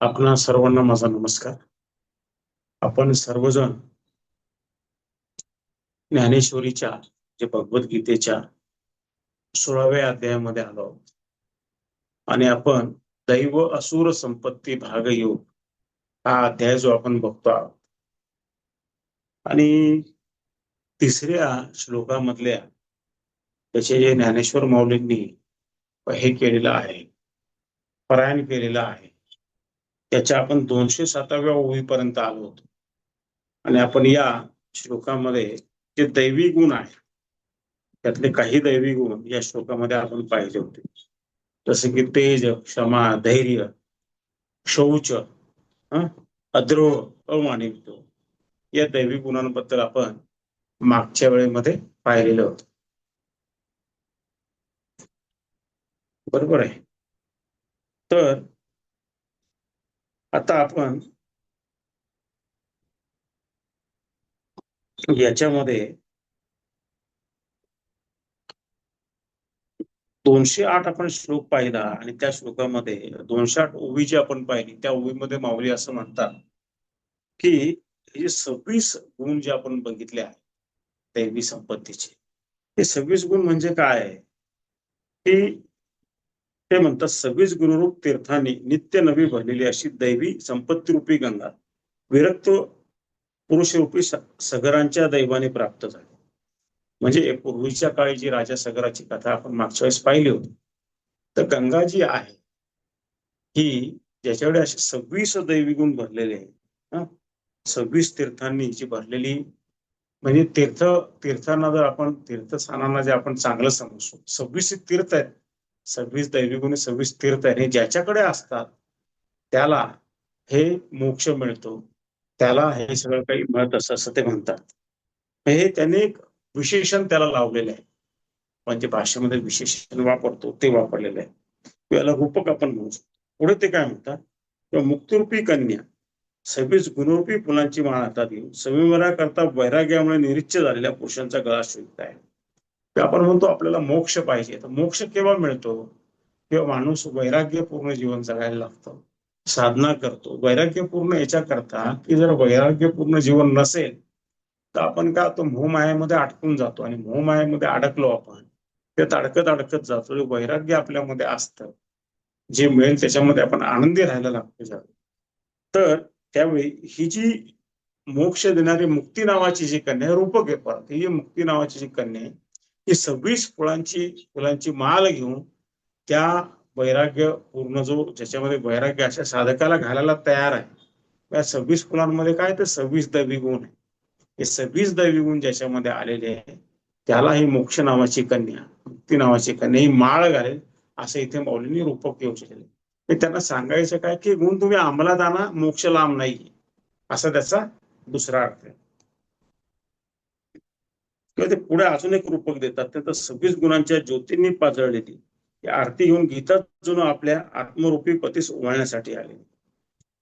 आपणा सर्वांना माझा नमस्कार. आपण सर्वजण ज्ञानेश्वरीच्या जे भगवद्गीतेच्या 16व्या अध्यायामध्ये आलो आहोत आणि आपण दैव असुर संपत्ती भाग योग हा अध्याय जो आपण बघतो आहोत आणि तिसऱ्या श्लोकामधल्या त्याचे जे ज्ञानेश्वर माऊलींनी हे केलेलं आहे, पारायण केलेलं आहे, त्याच्या आपण 207व्या ओळीपर्यंत आलो होतो आणि आपण या श्लोकामध्ये जे दैवी गुण आहेत त्यातले काही दैवी गुण या श्लोकामध्ये आपण पाहिले होते, जसे की तेज, क्षमा, धैर्य, शौच, अद्रोह, अमानित्व या दैवी गुणांबद्दल आपण मागच्या वेळेमध्ये पाहिलेलं होतं. बरोबर आहे. तर आता आपण याच्यामध्ये 208 आपण श्लोक पाहिला आणि त्या श्लोकामध्ये 208 ओवी जी आपण पाहिली त्या ओवीमध्ये माऊली असं म्हणतात की हे 26 गुण जे आपण बघितले आहेत दैवी संपत्तीचे, हे 26 गुण म्हणजे काय आहे की ते म्हणतात 26 गुणरूप तीर्थांनी नित्य नवी भरलेली अशी दैवी संपत्ती रूपी गंगा विरक्त पुरुषरूपी सगरांच्या दैवाने प्राप्त झाली. म्हणजे पूर्वीच्या काळी जी राजा सगराची कथा आपण मागच्या वेळेस पाहिली होती, तर गंगा जी आहे ही ज्याच्याकडे असे 26 दैवी गुण भरलेले आहेत, 26 तीर्थांनी जी भरलेली, म्हणजे तीर्थांना जर आपण तीर्थस्थानांना जे आपण चांगलं समजतो, 26 तीर्थ आहेत, 26 दैवी गुण 26 तीर्थ आहेत, ज्याच्याकडे असतात त्याला हे मोक्ष मिळतो, त्याला हे सगळं काही मिळत असं ते म्हणतात. हे त्याने एक विशेषण त्याला लावलेलं आहे, म्हणजे भाषेमध्ये विशेषण वापरतो ते वापरलेलं आहे, याला रूपक आपण म्हणू शकतो. पुढे ते काय म्हणतात, किंवा मुक्तिरूपी कन्या 26 गुणरूपी फुलांची माळ हातात घेऊन संयमनाकरता वैराग्यामुळे निरीच्छ झालेल्या पुरुषांचा गळा शोधत आहे. आपण म्हणतो आपल्याला मोक्ष पाहिजे, तर मोक्ष केव्हा मिळतो, किंवा माणूस वैराग्यपूर्ण जीवन जगायला लागतो, साधना करतो वैराग्यपूर्ण याच्याकरता की जर वैराग्यपूर्ण जीवन नसेल तर आपण का तो मोहमायामध्ये अडकून जातो आणि मोहमायामध्ये अडकलो आपण त्यात अडकत जातो. वैराग्य आपल्यामध्ये असतं, जे मिळेल त्याच्यामध्ये आपण आनंदी राहायला लागतो. तर त्यावेळी ही जी मोक्ष देणारी मुक्ती नावाची जी कन्या रूपक आहे, परत ही मुक्ती नावाची जी कन्या ही 26 फुलांची माळ घेऊन त्या वैराग्य पूर्ण जो ज्याच्यामध्ये वैराग्य अशा साधकाला घालायला तयार आहे, त्या 26 फुलांमध्ये काय तर 26 दैवी गुण आहे. हे 26 दैवी गुण ज्याच्यामध्ये आलेले आहे त्याला ही मोक्ष नावाची कन्या, मुक्ती नावाची कन्या ही माळ घालेल असं इथे माऊलींनी रूपक येऊ शकले. त्यांना सांगायचं काय की गुण तुम्ही अंमलात आणा, मोक्ष लांब नाही, असा त्याचा दुसरा अर्थ आहे. किंवा ते पुढे अजून एक रूपक देतात, ते तर 26 गुणांच्या ज्योतींनी पाजळलेली आरती घेऊन गीता जणू आपल्या आत्मरूपी पतीस ओवाळण्यासाठी आले.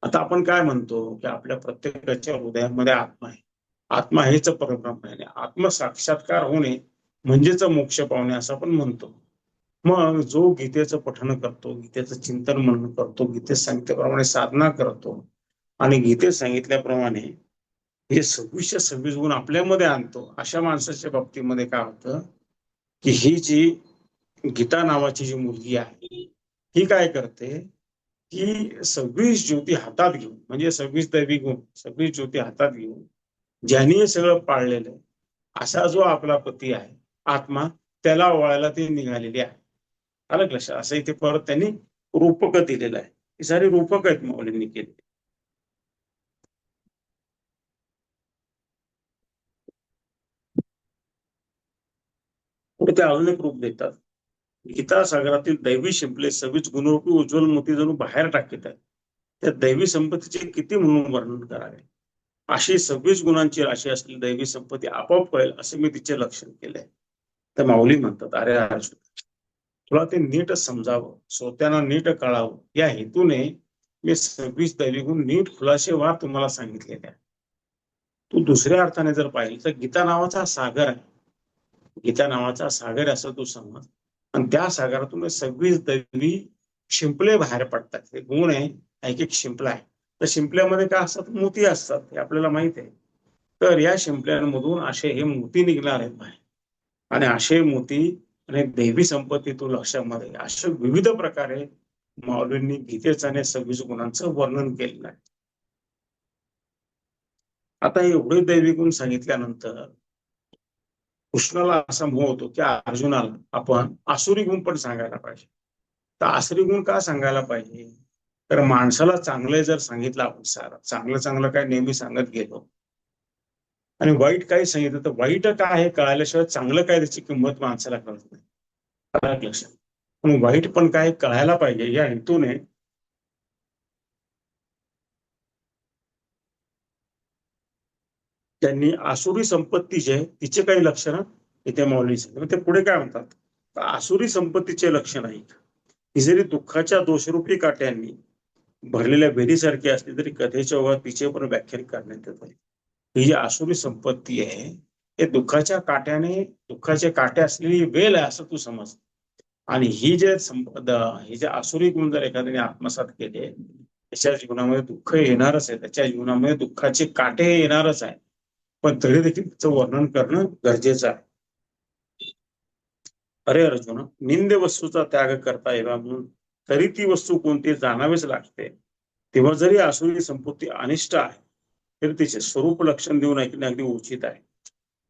आता आपण काय म्हणतो की आपल्या प्रत्येकाच्या हृदयामध्ये आत्मा आहे, आत्मा हेच परब्रह्म आहे, आत्मसाक्षात्कार होणे म्हणजेच मोक्ष पावणे असं आपण म्हणतो. मग जो गीतेचं पठण करतो, गीतेचं चिंतन मनन करतो, गीतेत सांगितल्याप्रमाणे साधना करतो आणि गीतेत सांगितल्याप्रमाणे हे 26 गुण आपल्यामध्ये आणतो, अशा माणसाच्या बाबतीमध्ये काय होतं की ही जी गीता नावाची जी मुलगी आहे ही काय करते की 26 ज्योती हातात घेऊन, म्हणजे 26 दैवी गुण 26 ज्योती हातात घेऊन ज्यांनी हे सगळं पाळलेलं असा जो आपला पती आहे आत्मा, त्याला ओवाळायला ती निघालेली आहे. आलं लक्षात? असं इथे परत त्यांनी रूपक दिलेलं आहे. ही सारी रूपक आहेत माऊलींनी केली. पुढे ते अजून एक रूप देतात, गीता सागरातील दैवी शिंपले 26 गुणरूपी उज्ज्वल मोती जणू बाहेर टाकत आहेत, त्या दैवी संपत्तीचे किती म्हणून वर्णन करावे. अशी 26 गुणांची राशी असलेली दैवी संपत्ती आपोआप कळेल असे मी तिचे लक्षण केलंय. तर माऊली म्हणतात, अरे अर्जुन, तुला ते नीट समजावं, श्रोत्यांना नीट कळावं या हेतूने मी 26 दैवी गुण नीट खुलाशेवार तुम्हाला सांगितलेले आहे. तू दुसऱ्या अर्थाने जर पाहिलं तर गीता नावाचा सागर आहे, गीता नावाचा सागर असं तू समज, आणि त्या सागरातून 26 दैवी शिंपले बाहेर पडतात. हे गुण आहे एक एक शिंपला आहे. तर शिंपल्यामध्ये काय असतात, मोती असतात, हे आपल्याला माहित आहे. तर या शिंपल्यांमधून असे हे मोती निघणार आहेत बाहेर, आणि असे मोती आणि देवी संपत्ती तू लक्षामध्ये, अशा विविध प्रकारे माऊलींनी गीतेचं आणि 26 गुणांचं वर्णन केलेलं आहे. आता एवढे दैवी गुण सांगितल्यानंतर कृष्णाला असा मोह होतो की अर्जुनाला आपण आसुरी गुण पण सांगायला पाहिजे. तर आसुरी गुण का सांगायला पाहिजे? तर माणसाला चांगलं जर सांगितलं आपण, सारं चांगलं चांगलं काय नेहमी सांगत गेलो आणि वाईट काय सांगितलं, तर वाईट काय हे कळाल्याशिवाय चांगलं काय त्याची किंमत माणसाला कळत नाही. आलं लक्षात? पण वाईट पण काय कळायला पाहिजे या हेतूने त्यांनी आसुरी संपत्ती जे तिचे काही लक्षणं इथे माऊली सांगितले. ते पुढे काय म्हणतात, तर आसुरी संपत्तीचे लक्षण आहे ही जरी दुःखाच्या दोषरूपी काट्यांनी भरलेल्या बेडीसारखी असली तरी कथेच्या ओघात तिचे पण व्याख्यान करण्यात येत आहे. ही जी आसुरी संपत्ती आहे, हे दुःखाच्या काट्याने, दुःखाचे काटे असलेली वेल आहे असं तू समज. आणि ही जे हे जे आसुरी गुण जर एखाद्याने आत्मसात केले, त्याच्या जीवनामध्ये दुःख येणारच आहे, त्याच्या जीवनामध्ये दुःखाचे काटे येणारच आहे, पण तरी देखील त्याचं वर्णन करणं गरजेचं आहे. अरे अर्जुन, निंद वस्तूचा त्याग करता यावा म्हणून तरी ती वस्तू कोणती जाणावीच लागते. तेव्हा जरी आसुरी संपत्ती अनिष्ट आहे तरी तिचे स्वरूप लक्षण देऊन ऐकणे अगदी उचित आहे.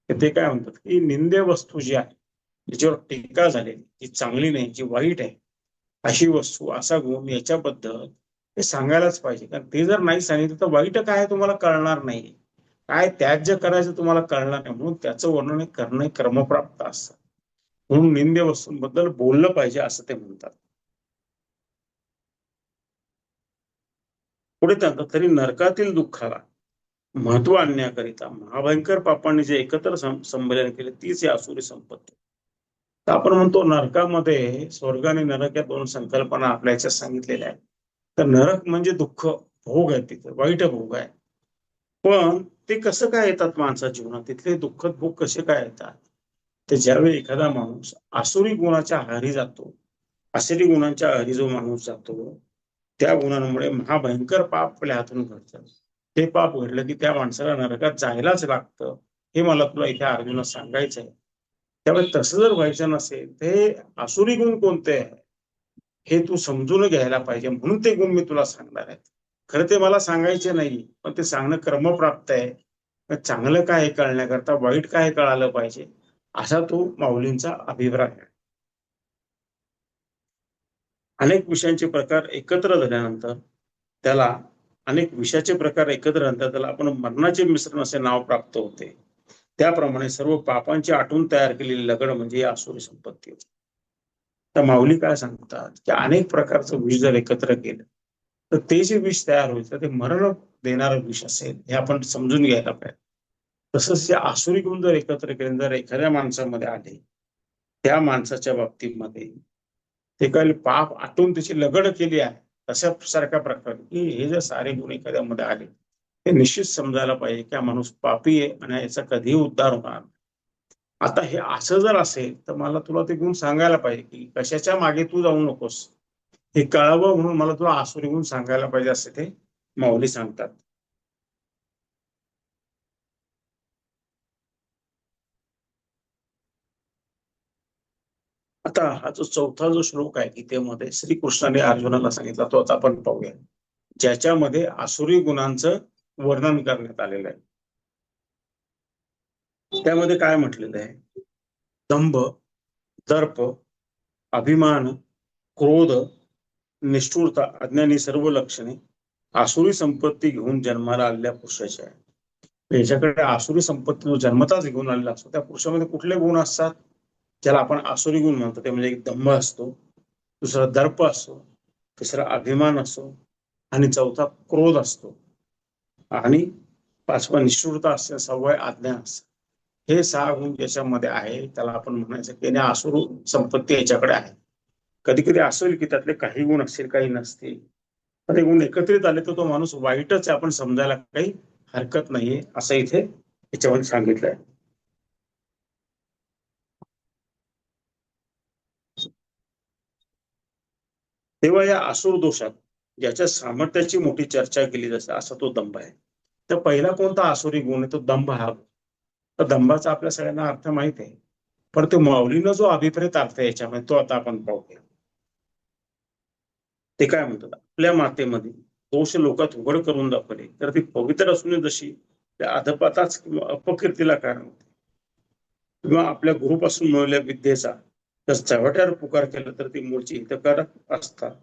ते काय म्हणतात की निंद्य वस्तू जी आहे, तिच्यावर टीका झाली, जी चांगली नाही, जी वाईट आहे, अशी वस्तू, असा गुण, याच्याबद्दल ते सांगायलाच पाहिजे. कारण ते जर नाही सांगितलं तर वाईट काय तुम्हाला कळणार नाही, काय त्याज्य करायचं तुम्हाला कळणार नाही, म्हणून त्याचं वर्णन करणं क्रमप्राप्त असतं. म्हणून निंद्य वस्तूंबद्दल बोललं पाहिजे असं ते म्हणतात. पुढे त्यांना तरी नरकातील दुःखाला महत्व आणण्याकरिता महाभयंकर पापांनी जे एकत्र संमेलन केले तीच या आसुरी संपत्ती. तर आपण म्हणतो नरकामध्ये स्वर्ग आणि नरक या दोन संकल्पना आपल्या याच्यात सांगितलेल्या आहेत. तर नरक म्हणजे दुःख, भोग आहे, तिथे वाईट भोग आहे. पण ते कसं काय येतात माणसाच्या जीवनात, तिथले दुःखद भोग कसे काय येतात? तर ज्यावेळी एखादा माणूस आसुरी गुणाच्या आहारी जातो, आसुरी गुणांच्या आहारी जो माणूस जातो, त्या गुणांमुळे महाभयंकर पाप आपल्या हातून घडतात. ते पाप घडलं की त्या माणसाला नरकात जायलाच लागतं, हे मला तुला इथे अर्जुना सांगायचं आहे. त्यामुळे तसं जर व्हायचं नसेल ते आसुरी गुण कोणते आहे हे तू समजून घ्यायला पाहिजे, म्हणून ते गुण मी तुला सांगणार आहे. खरं ते मला सांगायचे नाही, पण ते सांगणं क्रमप्राप्त आहे. चांगलं काय हे कळण्याकरता वाईट काय कळालं पाहिजे, असा तो माऊलींचा अभिप्राय आहे. अनेक विषयांचे प्रकार एकत्र झाल्यानंतर त्याला, अनेक विषयाचे प्रकार एकत्र झाल्यानंतर त्याला आपण मरणाचे मिश्रण असे नाव प्राप्त होते. त्याप्रमाणे सर्व पापांची आठवून तयार केलेली लगड म्हणजे आसुरी संपत्ती. तर माऊली काय सांगतात की अनेक प्रकारचं विष जर एकत्र केलं तर ते जे विष तयार होईल तर ते मरण देणारं विष असेल, हे आपण समजून घ्यायला पाहिजे. तसंच जे आसुरी गुण जर एकत्र केले, जर एखाद्या माणसामध्ये आले, त्या माणसाच्या बाबतीमध्ये ते काही पाप आटून त्याची लगड केली आहे, तशा सारख्या प्रकारे की हे जर सारे गुण एखाद्यामध्ये आले, ते निश्चित समजायला पाहिजे की हा माणूस पापी आहे आणि याचा कधीही उद्धार होणार. आता हे असं जर असेल तर मला तुला ते गुण सांगायला पाहिजे की कशाच्या मागे तू जाऊ नकोस, हे कळावं म्हणून मला तुला आसुरी गुण सांगायला पाहिजे, असे ते माऊली सांगतात. आता हा जो चौथा जो श्लोक आहे गीतेमध्ये श्रीकृष्णाने अर्जुनाला सांगितला, तो आता आपण पाहूया, ज्याच्यामध्ये आसुरी गुणांचं वर्णन करण्यात आलेलं आहे. त्यामध्ये काय म्हटलेलं आहे, दंभ, दर्प, अभिमान, क्रोध, निष्ठुरता, अज्ञानी सर्व लक्षणे आसुरी संपत्ती घेऊन जन्माला आलेल्या पुरुषाची आहे. याच्याकडे आसुरी संपत्ती जो जन्मताच घेऊन आलेला असतो, त्या पुरुषामध्ये कुठले गुण असतात ज्याला आपण आसुरी गुण म्हणतो, ते म्हणजे एक दंभ असतो, दुसरा दर्प असतो, तिसरा अभिमान असतो, आणि चौथा क्रोध असतो, आणि पाचवा निष्ठुरता असते, सहावा आज्ञा असते. हे 6 गुण ज्याच्यामध्ये आहे त्याला आपण म्हणायचं की आसुर संपत्ती याच्याकडे आहे. कधी कधी असेल की त्यातले काही गुण असतील, काही नसतील, तर ते गुण एकत्रित आले तर तो माणूस वाईटच आहे, आपण समजायला काही हरकत नाहीये, असं इथे याच्यामध्ये सांगितलंय. तेव्हा या असुर दोषात ज्याच्या सामर्थ्याची मोठी चर्चा केली जाते असा तो दंभ आहे. तर पहिला कोणता आसुरी गुण आहे तो दंभ हा. तर दंभाचा आपल्या सगळ्यांना अर्थ माहित आहे, पण तो माऊलीनं जो अभिप्रेत अर्थ आहे याच्यामध्ये तो आता आपण पाहूया. ते काय म्हणतात, आपल्या मातेमध्ये दोष लोकात उघड करून दाखवले तर ती पवित्र असून जशी त्या अधपाताच किंवा अपकीर्तीला कारण होते, किंवा आपल्या गुरुपासून मिळवलेल्या विद्येचा जर चव्हाट्यावर पुकार केला तर ती मूळची हितकारक असतात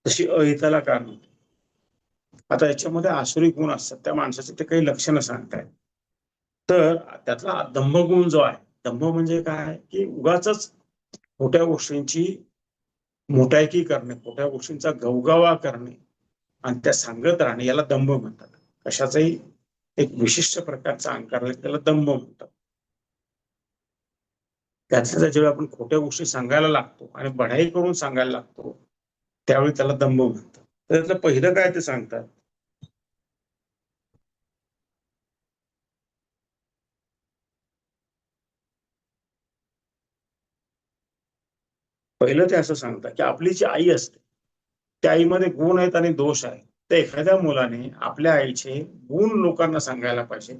तशी अहिताला कारण होते. आता याच्यामध्ये आसुरी गुण असतात, त्या माणसाचे ते काही लक्षणं सांगतायत. तर त्यातला दंभ गुण जो आहे, दंभ म्हणजे काय की उगाच खोट्या गोष्टींची मोठायकी करणे, खोट्या गोष्टींचा गवगावा करणे आणि त्या सांगत राहणे याला दंभ म्हणतात. कशाचाही एक विशिष्ट प्रकारचा अहंकार त्याला दंभ म्हणतात. त्यातल्या जेव्हा आपण खोट्या गोष्टी सांगायला लागतो आणि बढाई करून सांगायला लागतो त्यावेळी त्याला दंभ म्हणतात. तर त्यातलं पहिलं काय ते सांगतात, पहिलं ते असं सांगतात की आपली जी आई असते त्या आईमध्ये गुण आहेत आणि दोष आहेत. तर एखाद्या मुलाने आपल्या आईचे गुण लोकांना सांगायला पाहिजे,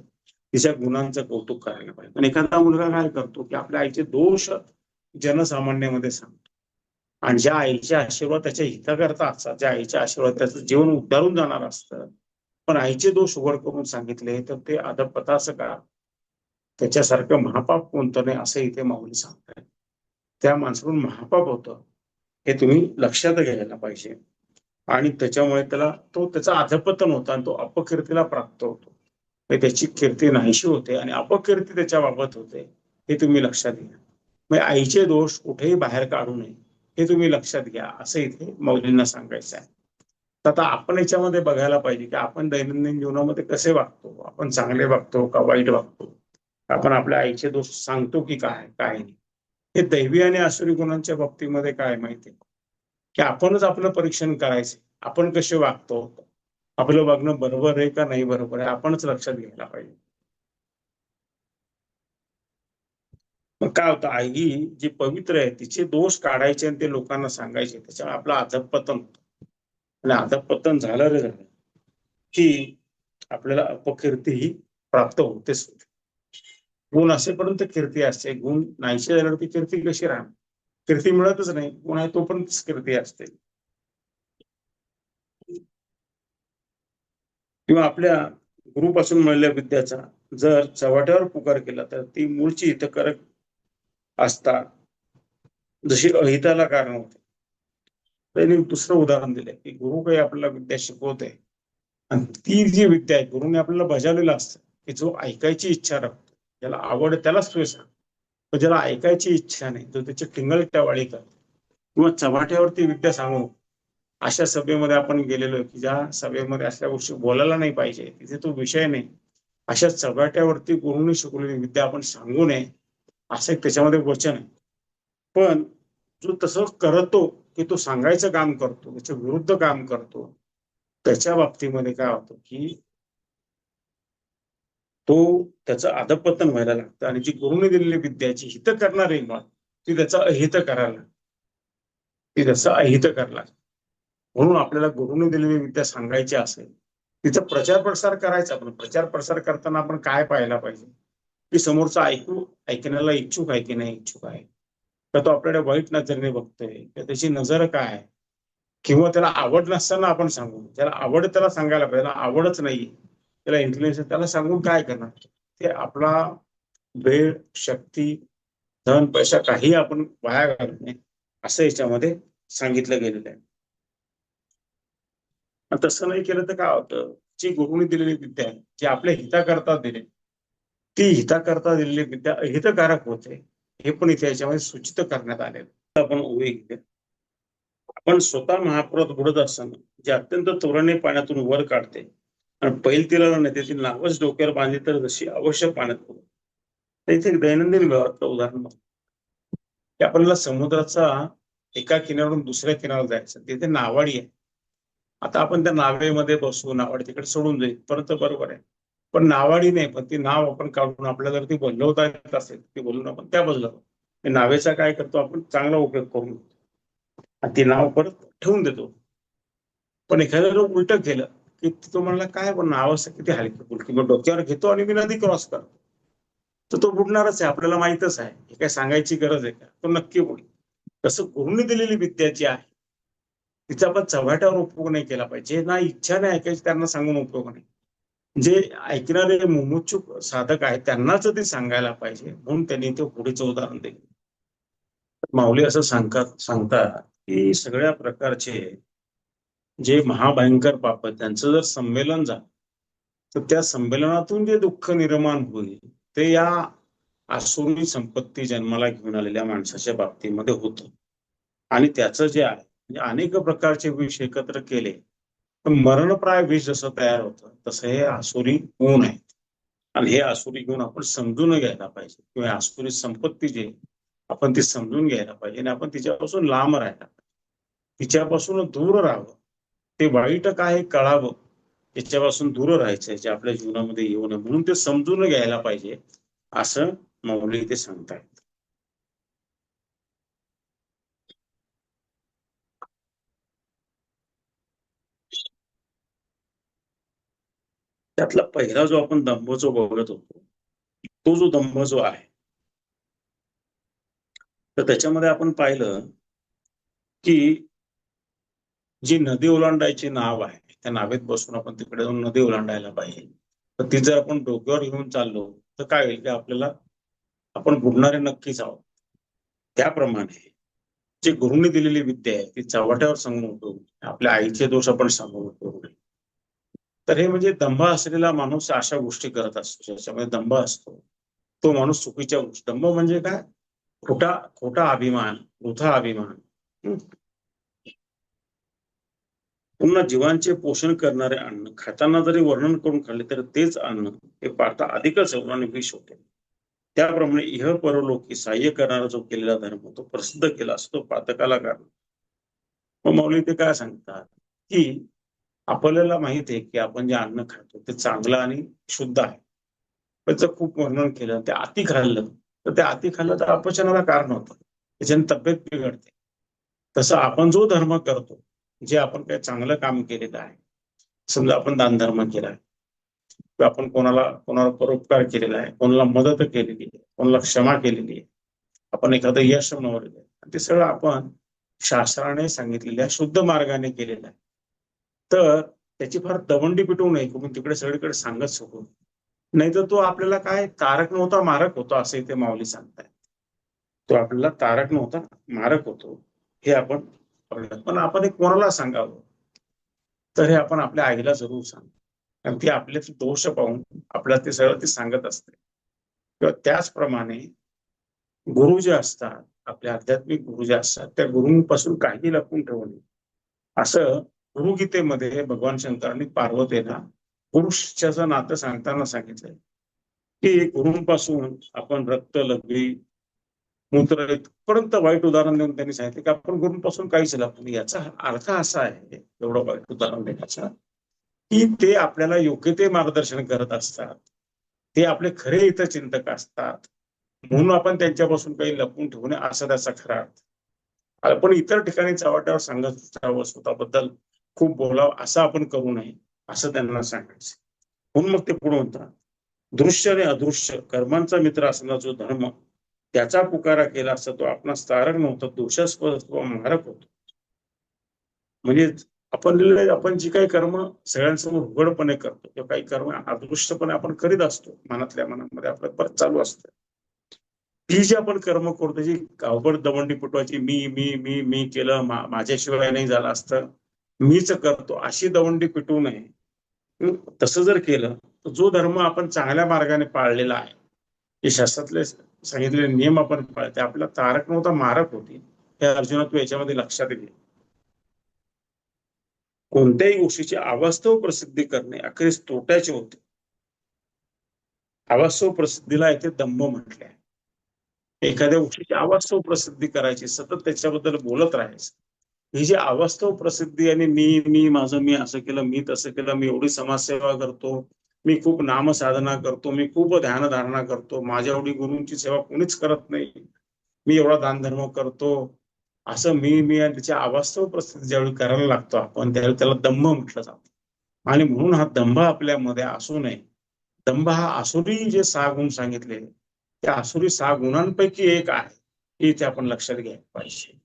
तिच्या गुणांचं कौतुक करायला पाहिजे. पण एखादा मुलगा काय करतो की आपल्या आईचे दोष जनसामान्यामध्ये सांगतो, आणि ज्या आईचे आशीर्वाद त्याच्या हिताकरता असतात, ज्या आईच्या आशीर्वाद त्याचं जीवन उद्धारून जाणार असतं, पण आईचे दोष उघड करून सांगितले तर ते अधपताचं का, त्याच्यासारखं महापाप कोणतं नाही असं इथे माऊली सांगताय. त्या माणसाकडून महापाप होतं हे तुम्ही लक्षात घ्यायला पाहिजे, आणि त्याच्यामुळे त्याचा अधपतन होता आणि तो अपकीर्तीला प्राप्त होतो. त्याची कीर्ती नाहीशी होते आणि अपकीर्ती त्याच्या बाबत होते, हे तुम्ही लक्षात घ्या. मग आईचे दोष कुठेही बाहेर काढू नये हे तुम्ही लक्षात घ्या असं इथे मौलींना सांगायचं आहे. तर आता आपण याच्यामध्ये बघायला पाहिजे की आपण दैनंदिन जीवनामध्ये कसे वागतो, आपण चांगले वागतो का वाईट वागतो, आपण आपल्या आईचे दोष सांगतो की काय काय नाही. हे दैवी आणि आसुरी गुणांच्या बाबतीमध्ये काय माहितीये की आपणच आपलं परीक्षण करायचं, आपण कसे वागतो, आपलं वागणं बरोबर आहे का नाही बरोबर आहे आपणच लक्षात घ्यायला पाहिजे. मग काय होतं, आई जी पवित्र आहे तिचे दोष काढायचे आणि ते लोकांना सांगायचे, त्याच्यामुळे आपलं अधःपतन होतं. आणि अधःपतन झालं रे झालं की आपल्याला अपकीर्ती ही प्राप्त होतेच. गुण असेपर्यंत कीर्ती असते, गुण नाहीशी झाल्यावर ती कीर्ती कशी राहणार, कीर्ती मिळतच नाही, गुण आहे तोपर्यंत कीर्ती असते. किंवा आपल्या गुरुपासून मिळालेल्या विद्याचा जर चव्हाट्यावर पुकार केला तर ती मूळची हितकारक असतात जशी अहिताला कारण होते. त्यांनी दुसरं उदाहरण दिलंय की गुरु काही आपल्याला विद्या शिकवते आणि ती जी विद्या आहे गुरुने आपल्याला बजावलेलं असतं की जो ऐकायची इच्छा राखतो, ज्याला आवड त्यालाच तो सांग, पण ज्याला ऐकायची इच्छा नाही तो त्याची टिंगल करतो किंवा चव्हाट्यावरती विद्या सांगू. अशा सभेमध्ये आपण गेलेलो की ज्या सभेमध्ये अशा गोष्टी बोलायला नाही पाहिजे, तिथे तो विषय नाही, अशा चव्हाट्यावरती गुरुने शिकवलेली विद्या आपण सांगू नये असं एक त्याच्यामध्ये वचन आहे. पण जो तसं करतो की तो सांगायचं काम करतो, त्याच्या विरुद्ध काम करतो, त्याच्या बाबतीमध्ये काय होतं की तो त्याचं अधःपतन व्हायला लागतं आणि जी गुरुने दिलेली विद्याची हित करणारी मुळात ती त्याचा अहित करायला, ती त्याचं अहित करायला. म्हणून आपल्याला गुरुने दिलेली विद्या सांगायची असेल तिचा प्रचार प्रसार करायचा, पण प्रचार प्रसार करताना आपण काय पाहायला पाहिजे की समोरचा ऐकण्याला इच्छुक आहे की नाही इच्छुक आहे, तर तो आपल्याला वाईट नजरेने बघतोय तर त्याची नजर काय आहे, किंवा त्याला आवड नसताना आपण सांगू, ज्याला आवड त्याला सांगायला पाहिजे, त्याला आवडच नाही, त्याला इंटेलिजन्स त्याला सांगून काय करणार, ते आपला वेळ शक्ती धन पैसा काही आपण वाया घालू नये असं याच्यामध्ये सांगितलं गेलेलं आहे. तसं नाही केलं तर काय होतं, जी गुरुने दिलेली विद्या आहे जी आपल्या हिताकरता दिली ती हिताकरता दिलेली विद्या अहितकारक होते, हे पण इथे याच्यामध्ये सूचित करण्यात आलेलं. आपण आपण स्वतः महापुरात बुडत असताना जे अत्यंत त्वरेने पाण्यातून वर काढते आणि पैल तिला नाही त्याची नावच डोक्यावर बांधली तर जशी अवश्य पाण्यात पडू. तर इथे एक दैनंदिन व्यवहाराचं उदाहरण की आपल्याला समुद्राचा एका किनाऱ्यावरून दुसऱ्या किनाऱ्यावर जायचं, तिथे नावाडी आहे. आता आपण त्या नावेमध्ये बसू, नावाडी तिकडे सोडून जाईल परत, बरोबर आहे, पण नावाडी नाही, पण ती नाव आपण काढून आपल्याला जर ती बदलवता येत असेल ती बोलून आपण त्या बदलवतो. नावेचा काय करतो आपण चांगला उपयोग करून घेतो आणि ती नाव परत ठेवून देतो. पण एखाद्याला उलट केलं की तो म्हणला काय पण नाव असं किती हलकी फुलकी, मग डोक्यावर घेतो आणि मी नदी क्रॉस करतो, तर तो बुडणारच आहे, आपल्याला माहितच आहे. हे काय सांगायची गरज आहे का, तो नक्की बुडेल. तसं गुरुने दिलेली विद्या जी आहे तिचा आपण चव्हाट्यावर उपयोग नाही केला पाहिजे. ना इच्छा नाही ऐकायची त्यांना सांगून उपयोग नाही. जे ऐकणारे मुमुक्षुक साधक आहेत त्यांनाच ते सांगायला पाहिजे, म्हणून त्यांनी ते पुढेचं उदाहरण दिले. माऊली असं सांगतात की सगळ्या प्रकारचे जे महाभयंकर पाप त्यांचं जर संमेलन झालं तर त्या संमेलनातून जे दुःख निर्माण होईल ते या आसुरी संपत्ती जन्माला घेऊन आलेल्या माणसाच्या बाबतीमध्ये होतं. आणि त्याचं जे आहे म्हणजे अनेक प्रकारचे विष एकत्र केले तर मरणप्राय विष जसं तयार होतं तसं हे आसुरी गुण आहेत. आणि हे आसुरी गुण आपण समजून घ्यायला पाहिजे, किंवा आसुरी संपत्ती जी आपण ती समजून घ्यायला पाहिजे आणि आपण तिच्यापासून लांब राहायला पाहिजे, तिच्यापासून दूर राहावं. ते वाईट काय कळावं, त्याच्यापासून दूर राहायचंय जे आपल्या जीवनामध्ये येऊ नये, म्हणून ते समजून घ्यायला पाहिजे असं माऊली ते सांगतायत. त्यातला पहिला जो आपण दंभ जो बघत होतो, तो जो दंभ जो आहे तर त्याच्यामध्ये आपण पाहिलं की जी नदी ओलांडायची नाव आहे त्या नावेत बसून आपण तिकडे जाऊन नदी ओलांडायला पाहिजे. तर ती जर आपण डोक्यावर घेऊन चाललो तर काय होईल की आपल्याला आपण बुडणारे नक्कीच आहोत. त्याप्रमाणे जी गुरुने दिलेली विद्या आहे ती चव्हाट्यावर सांगून उपयोग नाही. आपल्या आईचे दोष आपण सांगून उपयोग नाही. तर हे म्हणजे दंभ असलेला माणूस अशा गोष्टी करत असतो ज्याच्यामध्ये दंभ असतो, तो माणूस चुकीच्या गोष्टी. दंभ म्हणजे काय, खोटा खोटा अभिमान, वृथा अभिमान. पुन्हा जीवांचे पोषण करणारे अन्न खाताना जरी वर्णन करून खाल्ले तर तेच अन्न हे पाहता अधिकच आणि विष होते. त्याप्रमाणे इह परलोकी सहाय्य करणारा जो केलेला धर्म तो प्रसिद्ध केला असतो पातकाला कारण. मग मौली ते काय सांगतात की आपल्याला माहित आहे की आपण जे अन्न खातो ते चांगलं आणि शुद्ध आहे, त्याचं खूप वर्णन केलं. ते अति खाल्लं तर ते अति खाल्लं तर अपचनाला कारण होतं, त्याच्याने तब्येत बिघडते. तसं आपण जो धर्म करतो, जे आपण काही चांगलं काम केलेलं आहे, समजा आपण दानधर्म केला आहे किंवा आपण कोणाला कोणाला परोपकार केलेला आहे, कोणाला मदत केलेली आहे, कोणाला क्षमा केलेली आहे, आपण एखादं यश मिळवलेलं आहे, ते सगळं आपण शास्त्राने सांगितलेल्या शुद्ध मार्गाने केलेलं आहे. तर त्याची फार दवंडी पिटवू नये की तिकडे सगळीकडे सांगत सोडून, नाही तर तो आपल्याला काय तारक नव्हता मारक होतो असं ते माऊली सांगताय. तो आपल्याला तारक नव्हता मारक होतो हे आपण पण आपण एक कोणाला सांगावं, तर हे आपण आपल्या आईला जरूर सांग, कारण ती आपले दोष पाहून आपल्याला ते सगळं ते सांगत असते. किंवा त्याचप्रमाणे गुरु जे असतात, आपले आध्यात्मिक गुरु जे असतात त्या गुरुंपासून काही लपून ठेवू नये. असं गुरुगीतेमध्ये भगवान शंकरांनी पार्वतीला गुरु शिष्याचं नातं सांगताना सांगितलंय की गुरुंपासून आपण रक्त लघवी मूत्र इथपर्यंत वाईट उदाहरण देऊन त्यांनी सांगितले की आपण गुरुंपासून काहीच लपू नये. याचा अर्थ असा आहे एवढं वाईट उदाहरण देण्याचा की ते आपल्याला योग्य ते मार्गदर्शन करत असतात, ते आपले खरे हितचिंतक असतात, म्हणून आपण त्यांच्यापासून काही लपून ठेवू नये असा त्याचा खरा अर्थ. आपण इतर ठिकाणी चव्हाट्यावर सांगत राहावं, स्वतःबद्दल खूप बोलावं असं आपण करू नये असं त्यांना सांगायचं. म्हणून मग ते पुढे म्हणतात, दृश्य आणि अदृश्य कर्मांचा मित्र असणारा जो धर्म त्याचा पुकारा केला असता तो आपणास तारक नव्हता, दोषास्पद मारक होतो. म्हणजे आपण जी काही कर्म सगळ्यांसमोर उघडपणे करतो किंवा काही कर्म अदृश्यपणे आपण करीत असतो, मनातल्या मनामध्ये आपलं परत चालू असतं, ती जी आपण कर्म करतो जी अवघड दवंडी पुटवायची, मी केलं, माझ्याशिवाय नाही झालं असतं, मीच करतो अशी दवंडी पिटवू नये. तसं जर केलं तर जो धर्म आपण चांगल्या मार्गाने पाळलेला आहे, जे शास्त्रातले सांगितलेले नियम आपण पाळते, आपला तारक नव्हता मारक होती, हे अर्जुना तू याच्यामध्ये लक्षात घे. कोणत्याही गोष्टीची अवास्तव प्रसिद्धी करणे अखेरीस तोट्याचे होते. अवास्तव प्रसिद्धीला इथे दंभ म्हटले आहे. एखाद्या गोष्टीची अवास्तव प्रसिद्धी करायची, सतत त्याच्याबद्दल बोलत राहायचं, ही जी अवास्तव प्रसिद्धी आणि मी माझं, मी असं केलं, मी तसं केलं, मी एवढी समाजसेवा करतो, मी खूप नामसाधना करतो, मी खूप ध्यानधारणा करतो, माझ्या एवढी गुरूंची सेवा कोणीच करत नाही, मी एवढा दानधर्म करतो, असं मी आणि त्याची अवास्तव परिस्थिती ज्यावेळी करायला लागतो आपण, त्यावेळी त्याला दंभ म्हटलं जातं. आणि म्हणून हा दंभ आपल्यामध्ये असू नये. दंभ हा आसुरी जे 6 गुण सांगितले, त्या आसुरी 6 गुणांपैकी एक आहे, हे इथे आपण लक्षात घ्यायला पाहिजे.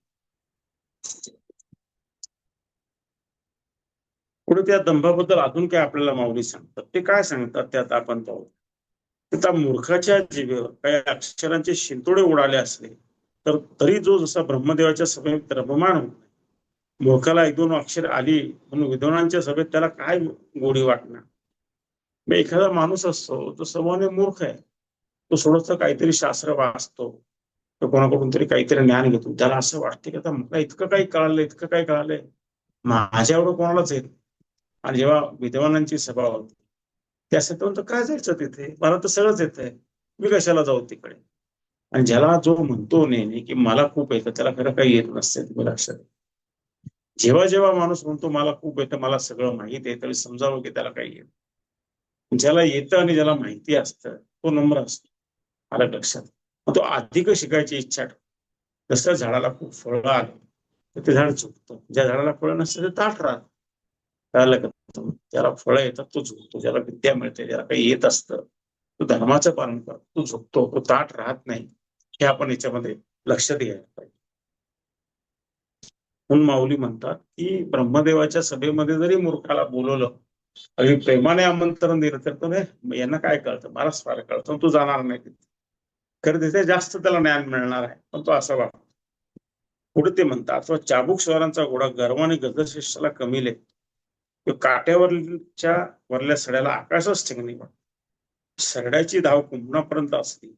पुढे त्या दंभाबद्दल अजून काय आपल्याला माऊली सांगतात, ते काय सांगतात त्यात आपण पाहू. त्या मूर्खाच्या जिभेवर काही अक्षरांचे शिंतोडे उडाले असले तर तरी जो जसा ब्रह्मदेवाच्या सभेत रममाण होत, मूर्खाला 1-2 अक्षर आली म्हणून विद्वानांच्या सभेत त्याला काय गोडी वाटणार. मग एखादा माणूस असतो तो सर्वांनी मूर्ख आहे, तो थोडंसं काहीतरी शास्त्र वाचतो, तो कोणाकडून तरी काहीतरी ज्ञान घेतो, त्याला असं वाटतं की आता मला इतकं काही कळालंय, इतकं काही कळालंय, माझ्या एवढं कोणालाच येत. आणि जेव्हा विद्वानांची सभा होती त्यासाठी म्हणतो काय जायचं तिथे, मला तर सगळंच येतंय, मी कशाला जाऊ तिकडे. आणि ज्याला जो म्हणतो नेहमी की मला खूप येतं, त्याला खरं काही येत नसते. तुम्ही लक्षात, जेव्हा जेव्हा माणूस म्हणतो मला खूप येतं, मला सगळं माहित आहे, तरी समजावं की त्याला काही येत. ज्याला येतं आणि ज्याला माहिती असतं तो नम्र असतो. आलं लक्षात. मग तो अधिक शिकायची इच्छा ठेवतो. जसं झाडाला खूप फळं आली तर ते झाड झुकतं, ज्या झाडाला फळं नसतं ते ताठ राहत. कळालं का. ज्याला फळं येतात तो झुकतो, ज्याला विद्या मिळते, ज्याला काही येत असतं तो धर्माचं पालन करतो, तो झुकतो, तो ताठ राहत नाही. हे आपण याच्यामध्ये लक्षात घ्यायला पाहिजे. म्हणून माऊली म्हणतात की ब्रह्मदेवाच्या सभेमध्ये जरी मूर्खाला बोलवलं आणि प्रेमाने आमंत्रण दिलं तर तो नाही, यांना काय कळतं, मलाच फार कळतं, तू जाणार नाही तिथे. खरं तिथे जास्त त्याला ज्ञान मिळणार आहे, पण तो असं वाटतो. पुढे ते म्हणतात अथवा चाबूक स्वरांचा घोडा गर्वाने गजश्रेष्ठाला कमी लेखतो, काट्यावरच्या वरल्या सड्याला आकाशच ठेंगणे वाटतो. सरड्याची धाव कुंभणापर्यंत असते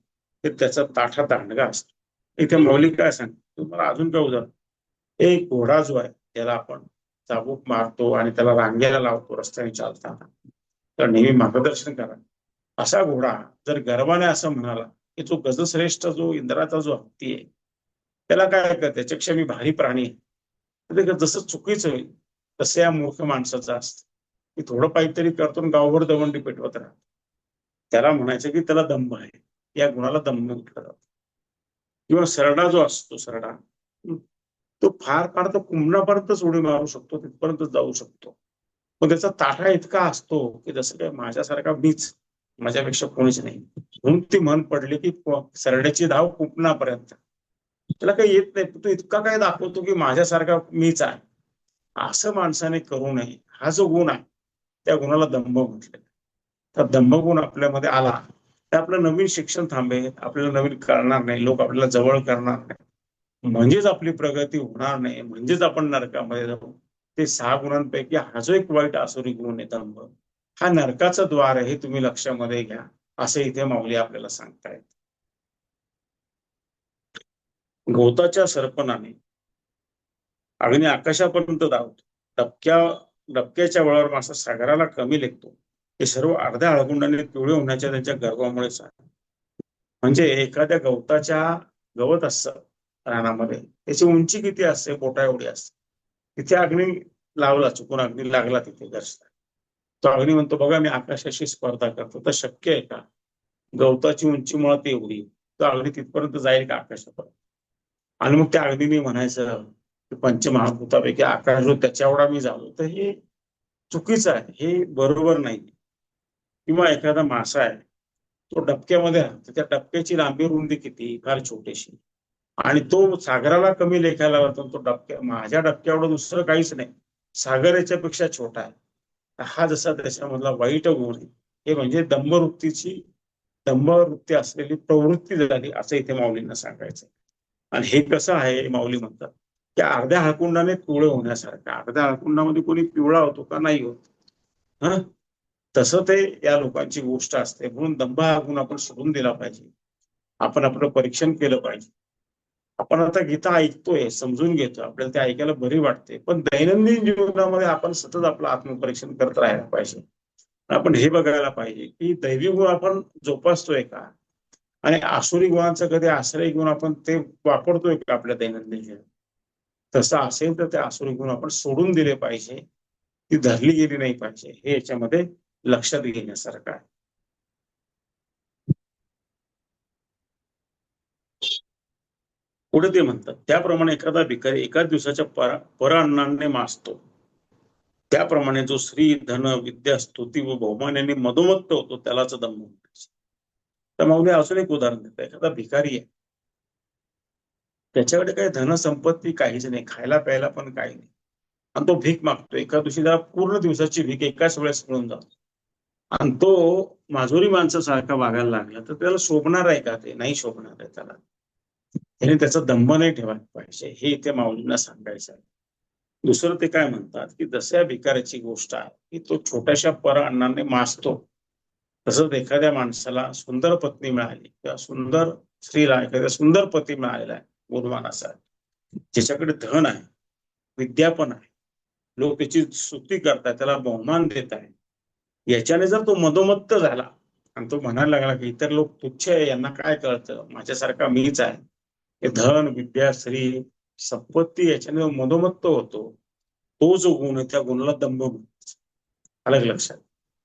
ते त्याचा ताठा दांडगा असतो. इथे मौलिक काय सांगतो तुम्हाला अजून काय उदाहरण. एक घोडा जो आहे त्याला आपण चाबूक मारतो आणि त्याला रांगेला लावतो रस्त्याने चालताना, तर नेहमी मार्गदर्शन करा. असा घोडा जर गर्वाने असं म्हणाला की जो गजश्रेष्ठ जो इंद्राचा जो हत्ती आहे त्याला काय करत, त्याच्यापेक्षा मी भारी प्राणी आहे, ते जसं चुकीचं होईल तसं या मूर्ख माणसाचं असतं की थोडं काहीतरी करतो गावभर दवंडी पेटवत राहत. त्याला म्हणायचं की त्याला दंभ आहे, या गुणाला दंभ म्हटलं जातं. किंवा सरडा जो असतो सरडा, तो फार फार तर कुंभणापर्यंतच उडी मारू शकतो, तिथपर्यंत जाऊ शकतो. पण त्याचा ताठा इतका असतो की जसं काय माझ्यासारखा मीच, माझ्यापेक्षा कोणीच नाही. म्हणून ती म्हण पडली की सरड्याची धाव कुंपणापर्यंत. त्याला काही येत नाही, तो इतका काय दाखवतो की माझ्यासारखा मीच आहे. असं माणसाने करू नये. हा जो गुण आहे त्या गुणाला दंभ म्हटले. तर दंभगुण आपल्यामध्ये आला तर आपलं नवीन शिक्षण थांबेल, आपल्याला नवीन कळणार नाही, लोक आपल्याला जवळ करणार नाही, म्हणजेच आपली प्रगती होणार नाही, म्हणजेच आपण नरकामध्ये जाऊ. ते 6 गुणांपैकी हा जो एक वाईट आसुरी गुण आहे दंभ, हा नरकाचं द्वार आहे, हे तुम्ही लक्षामध्ये घ्या, असं इथे माऊली आपल्याला सांगतायत. गवताच्या सरपणाने अग्नी आकाशापर्यंत धावतो, डबक्या डबक्याच्या बळावर मासा सागराला कमी लेखतो, हे सर्व अर्ध्या अळगुंडाने पिवळे होण्याच्या त्यांच्या गर्वामुळेच आहे. म्हणजे एखाद्या गवत असतं रानामध्ये, त्याची उंची किती असते, बोटा एवढी असते, तिथे अग्नी लावला, चुकून अग्नी लागला तिथे घरचा, तो अग्नी म्हणतो बघा मी आकाशाशी स्पर्धा करतो. तर शक्य आहे का, गवताची उंची मुळात एवढी, तो अग्नी तिथपर्यंत जाईल का आकाशापर्यंत. आणि मग त्या अग्नीने म्हणायचं पंचमहाभूतापैकी आकाश जो त्याच्या एवढा मी झालो, तर हे चुकीचं आहे, हे बरोबर नाही. किंवा एखादा मासा आहे, तो डबक्यामध्ये राहतो, त्या डबक्याची लांबी रुंदी किती, फार छोटीशी, आणि तो सागराला कमी लेखायला लावतो. तो माझ्या डबक्या एवढं दुसरं काहीच नाही, सागर याच्यापेक्षा छोटा आहे. हा जसा त्याच्यामधला वाईट गुण आहे, हे म्हणजे दंभवृत्ती असलेली प्रवृत्ती झाली, असं इथे माऊलींना सांगायचं. आणि हे कसं आहे, माऊली म्हणतात की अर्ध्या हाकुंडाने पिवळे होण्यासारखं. अर्ध्या हाकुंडामध्ये कोणी पिवळा होतो का, नाही होत. हा, तसं ते या लोकांची गोष्ट असते. म्हणून दंभ हा गुण आपण सोडून दिला पाहिजे. आपण आपलं परीक्षण केलं पाहिजे. आपण आता गीता ऐकतोय, समजून घेतो, आपल्याला ते ऐकायला बरी वाटते, पण दैनंदिन जीवनामध्ये आपण सतत आपलं आत्मपरीक्षण करत राहायला पाहिजे. आपण हे बघायला पाहिजे की दैवी गुण आपण जोपासतोय का, आणि आसुरी गुणांचा कधी आश्रय घेऊन आपण ते वापरतोय का आपल्या दैनंदिन जीवनात. तसं असेल तर ते आसुरी गुण आपण सोडून दिले पाहिजे, ती धरली गेली नाही पाहिजे, हे याच्यामध्ये लक्षात घेण्यासारखं आहे. पुढे ते म्हणतात, त्याप्रमाणे एखादा भिकारी एका दिवसाच्या पर अन्नाने मासतो, त्याप्रमाणे जो श्री धन विद्या स्तुती व बहुमान यांनी मधोमत्त होतो त्यालाच दंभ म्हणायचे. तर माऊली अजून एक उदाहरण देतात. एखादा भिकारी आहे, त्याच्याकडे काही धनसंपत्ती काहीच नाही, खायला प्यायला पण काही नाही, आणि तो भीक मागतो. एका दिवशी त्याला पूर्ण दिवसाची भीक एकाच वेळेस मिळून जातो, आणि तो माजुरी माणसासारखा वागायला लागला, तर त्याला शोभणार आहे का? ते नाही शोभणार आहे त्याला. त्याने त्याचा दंभ नाही ठेवायला पाहिजे, हे इथे माऊलींना सांगायचं आहे. दुसरं ते काय म्हणतात की जशा भिकाऱ्याची गोष्ट आहे की तो छोट्याशा पर अन्नाने मासतो, तसंच एखाद्या माणसाला सुंदर पत्नी मिळाली किंवा सुंदर स्त्रीला एखाद्या सुंदर पती मिळालेला आहे, गुणवान असा, ज्याच्याकडे धन आहे, विद्या पण आहे, लोक त्याची स्तुती करतात, त्याला बहुमान देत आहे, याच्याने जर तो मधोमत्त झाला आणि तो म्हणायला लागला की इतर लोक तुच्छ आहे, यांना काय कळतं, माझ्यासारखा मीच आहे, हे धन विद्या स्त्री संपत्ती याच्याने मधोमत्त होतो, तो जो गुण आहे त्या गुणाला दंभ म्हणतात. अलग लक्षात,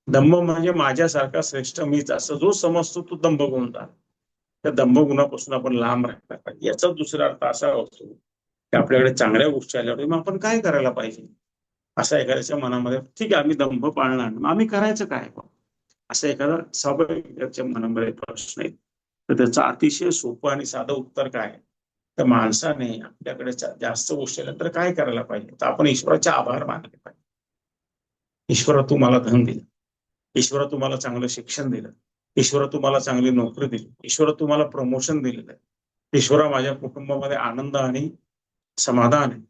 दंभ म्हणजे माझ्यासारखा श्रेष्ठ मीच असं जो समजतो तो दंभ गुण झाला. त्या दंभ गुणापासून आपण लांब राहायला पाहिजे. याचा दुसरा अर्थ असा होतो की आपल्याकडे चांगल्या गोष्टी आल्यावर मग आपण काय करायला पाहिजे, असा एखाद्याच्या मनामध्ये, ठीक आहे आम्ही दंभ पाळणार, मग आम्ही करायचं काय, असं एखादा स्वाभाविक मनामध्ये प्रश्न आहे. तर त्याचं अतिशय सोपं आणि साधं उत्तर काय आहे, तर माणसाने आपल्याकडे जास्त गोष्टी आल्या तर काय करायला पाहिजे, तर आपण ईश्वराचे आभार मानले पाहिजे. ईश्वरा तू मला धन दिलं, ईश्वरा तुम्हाला चांगलं शिक्षण दिलं, ईश्वरा तुम्हाला चांगली नोकरी दिली, ईश्वरा तुम्हाला प्रमोशन दिलेलं आहे, ईश्वरा माझ्या कुटुंबामध्ये आनंद आणि समाधान आहे,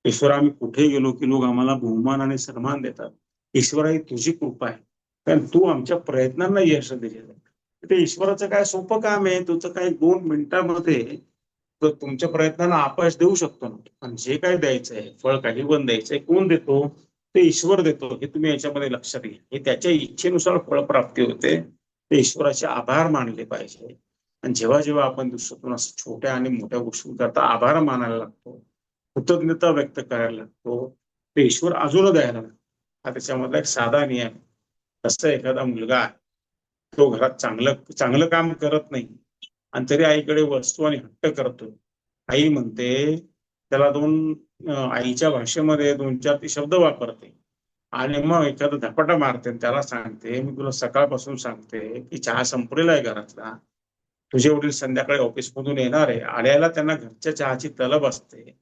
ईश्वरा आम्ही कुठे गेलो की लोक आम्हाला बहुमान आणि सन्मान देतात, ईश्वरा ही तुझी कृपा आहे, कारण तू आमच्या प्रयत्नांना यश दिलेलं आहे. ते ईश्वराचं काय सोपं काम आहे, तुझं काही 2 मिनिटांमध्ये तुमच्या प्रयत्नांना अपयश देऊ शकतो ना, पण जे काय द्यायचंय, फळ काही पण द्यायचंय, कोण देतो, ते ईश्वर देतो, हे तुम्ही याच्यामध्ये लक्षात घ्या. हे त्याच्या इच्छेनुसार फळप्राप्ती होते, ते ईश्वराचे आभार मानले पाहिजे. आणि जेव्हा जेव्हा आपण दुसऱ्यातून असं छोट्या आणि मोठ्या गोष्टींकरता आभार मानायला लागतो, कृतज्ञता व्यक्त करायला लागतो, ते ईश्वर अजून द्यायला लागतो. हा त्याच्यामधला एक साधा नियम. तसं एखादा मुलगा आहे, तो घरात चांगलं चांगलं काम करत नाही आणि तरी आईकडे वस्तू आणि हट्ट करतो. आई म्हणते त्याला आईच्या भाषेमध्ये 2-4 ती शब्द वापरते आणि मग एखादा धपाटा मारते, त्याला सांगते, मी तुला सकाळपासून सांगते की चहा संपलेला आहे घरातला, तुझे वडील संध्याकाळी ऑफिस मधून येणार आहे, आल्याला त्यांना घरच्या चहाची तलब असते,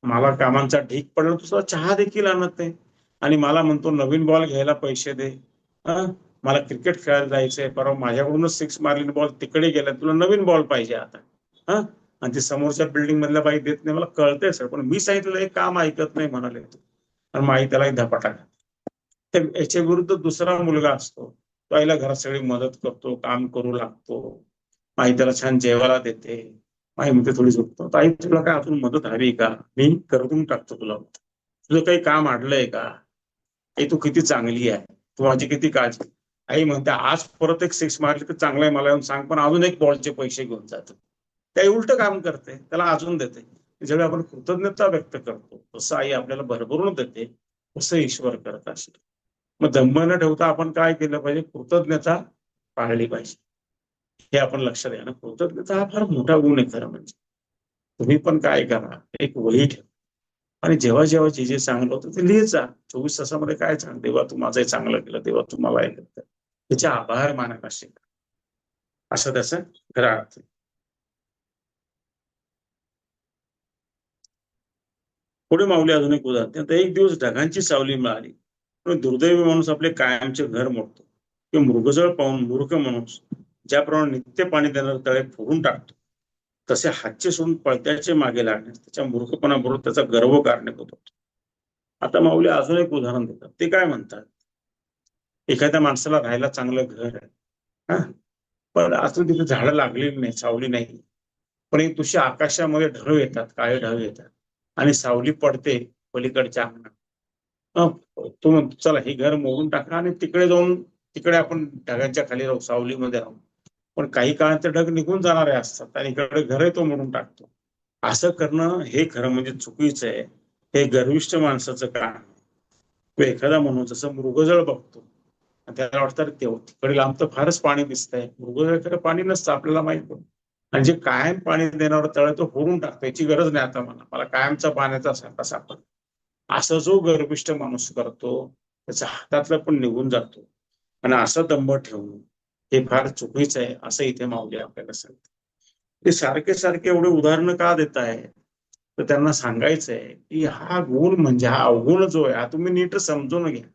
मला कामांचा ढीक पडला, तुझा चहा देखील आणत नाही, आणि मला म्हणतो नवीन बॉल घ्यायला पैसे दे, मला क्रिकेट खेळायला जायचंय, परवा माझ्याकडूनच 6 मारलेली बॉल तिकडे गेला, तुला नवीन बॉल पाहिजे आता, आणि ते समोरच्या बिल्डिंग मधल्या बाई देत नाही, मला कळतंय सर, पण मी सांगितलं एक काम ऐकत नाही म्हणाले, आणि आई त्याला धपाटा. याच्या विरुद्ध दुसरा मुलगा असतो, तो आईला घरात सगळी मदत करतो, काम करू लागतो, आई त्याला छान जेवायला देते, आई म्हणते थोडी झोपतो, आई तुला काय अजून मदत हवी का, मी करून टाकतो, तुला तुझं काही काम अडलंय का, आई तू किती चांगली आहे, तू माझी किती काळजी. आई म्हणते आज परत एक 6 मारली तर चांगलं आहे, मला येऊन सांग, पण अजून एक बॉलचे पैसे घेऊन जातो. त्या उलट काम करते, त्याला अजून देते. ज्यावेळी आपण कृतज्ञता व्यक्त करतो तसं आई आपल्याला भरभरून देते, तसं ईश्वर करत असतो. मग दंभ न ठेवता आपण काय केलं पाहिजे, कृतज्ञता पाळली पाहिजे. हे आपण लक्षात घ्या ना, कृतज्ञता हा फार मोठा गुण आहे खरं म्हणजे. तुम्ही पण काय करा, एक वही ठेवा आणि जेव्हा जेव्हा जे जे चांगलं होतं ते लिहित जा. 24 तासामध्ये काय चांगलं, देवा तू माझंही चांगलं केलं, देवा तू मला हे केलं, त्याचे आभार मानायला शिका, असं त्याचा खरा अर्थ. पुढे माऊली अजून एक उदाहरण, एक दिवस ढगांची सावली मिळाली, पण दुर्दैवी माणूस आपले कायमचे घर मोडतो, किंवा मृगजळ पाहून मूर्ख माणूस ज्याप्रमाणे नित्य पाणी देणारे तळे फोडून टाकतो, तसे हातचे सोडून पळत्याचे मागे लागण्यास त्याच्या मूर्खपणाबरोबर त्याचा गर्व कारणीभूत होतो. आता माऊली अजून एक उदाहरण देतात. ते काय म्हणतात, एखाद्या माणसाला राहायला चांगलं घर आहे, हा, पण अजून तिथे झाडं लागलेली नाही, सावली नाही, पण एक दिवशी आकाशामध्ये ढग येतात, काळे ढग येतात आणि सावली पडते पलीकडच्या अंगणात. तो म्हणतो चला हे घर मोडून टाका आणि तिकडे जाऊन तिकडे आपण ढगांच्या खाली राहू, सावलीमध्ये राहू. पण काही काळात ते ढग निघून जाणारे असतात आणि इकडे घर तो मोडून टाकतो. असं करणं हे खरं म्हणजे चुकीचं आहे. हे गर्विष्ठ माणसाचं काम. तो एखादा म्हणून जसं मृगजळ बघतो आणि त्याला वाटतं तिकडे लांब तर फारच पाणी दिसतंय, मृगजळ खरं पाणी नसतं आपल्याला माहित, आणि जे कायम पाणी देणारा तळ आहे तो फोडून टाकतो, याची गरज नाही आता मला कायमचा पाण्याचा साठा सापड. असं जो गर्विष्ठ माणूस करतो त्याच्या हातातलं पण निघून जातो. आणि असं दंभ ठेवणं हे फार चुकीचं आहे, असं इथे माऊली आपल्याला सांगते. ते सारखे सारखे एवढे उदाहरणं का देत आहे, तर त्यांना सांगायचंय की हा गुण म्हणजे हा अवगुण जो आहे हा तुम्ही नीट समजून घ्या.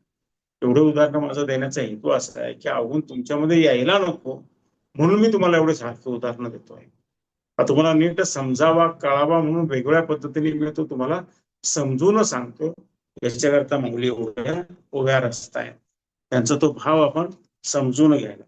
एवढे उदाहरण माझं देण्याचा हेतू असा आहे की अवगुण तुमच्यामध्ये यायला नको म्हणून मी तुम्हाला एवढे सारखे उदाहरणं देतोय. तुम्हाला नीट समजावा कळावा म्हणून वेगवेगळ्या पद्धतीने मी तो तुम्हाला समजून सांगतो. याच्याकरता माऊली उभ्या रस्ता आहे, त्यांचा तो भाव आपण समजून घ्यायला.